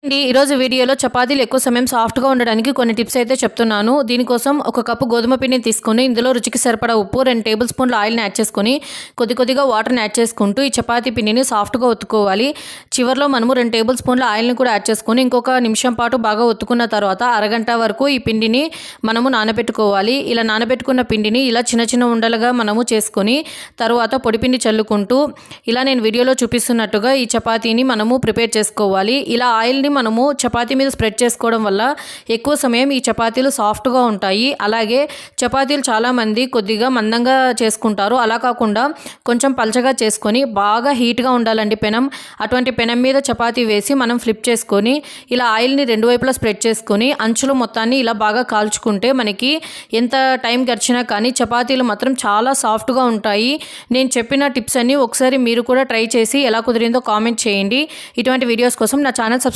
ఈరోజు వీడియోలో చపాతీలు ఎక్కువ సమయం సాఫ్ట్గా ఉండడానికి కొన్ని టిప్స్ అయితే చెప్తున్నాను. దీనికోసం ఒక కప్పు గోధుమ పిండిని తీసుకొని ఇందులో రుచికి సరిపడా ఉప్పు, 2 టేబుల్ స్పూన్ల ఆయిల్ని యాడ్ చేసుకొని కొద్దిగా వాటర్ని యాడ్ చేసుకుంటూ ఈ చపాతీ పిండిని సాఫ్ట్గా ఒత్తుకోవాలి. చివరిలో మనము 2 టేబుల్ స్పూన్ల ఆయిల్ని కూడా యాడ్ చేసుకొని ఇంకొక నిమిషం పాటు బాగా ఒత్తుకున్న తర్వాత అరగంట వరకు ఈ పిండిని మనము నానబెట్టుకోవాలి. ఇలా నానబెట్టుకున్న పిండిని ఇలా చిన్న ఉండలుగా మనము చేసుకొని తర్వాత పొడిపిండి చల్లుకుంటూ ఇలా నేను వీడియోలో చూపిస్తున్నట్టుగా ఈ చపాతీని మనము ప్రిపేర్ చేసుకోవాలి. ఇలా ఆయిల్ని మనము చపాతీ మీద స్ప్రెడ్ చేసుకోవడం వల్ల ఎక్కువ సమయం ఈ చపాతీలు సాఫ్ట్గా ఉంటాయి. అలాగే చపాతీలు చాలామంది కొద్దిగా మందంగా చేసుకుంటారు. అలా కాకుండా కొంచెం పలచగా చేసుకొని బాగా హీట్గా ఉండాలండి పెనం. అటువంటి పెనం మీద చపాతీ వేసి మనం ఫ్లిప్ చేసుకొని ఇలా ఆయిల్ని రెండు వైపులా స్ప్రెడ్ చేసుకొని అంచులు మొత్తాన్ని ఇలా బాగా కాల్చుకుంటే మనకి ఎంత టైం గడిచినా కానీ చపాతీలు మాత్రం చాలా సాఫ్ట్గా ఉంటాయి. నేను చెప్పిన టిప్స్ అన్నీ ఒకసారి మీరు కూడా ట్రై చేసి ఎలా కుదిరిందో కామెంట్ చేయండి. ఇటువంటి వీడియోస్ కోసం నా ఛానల్ సబ్స్క్రైబ్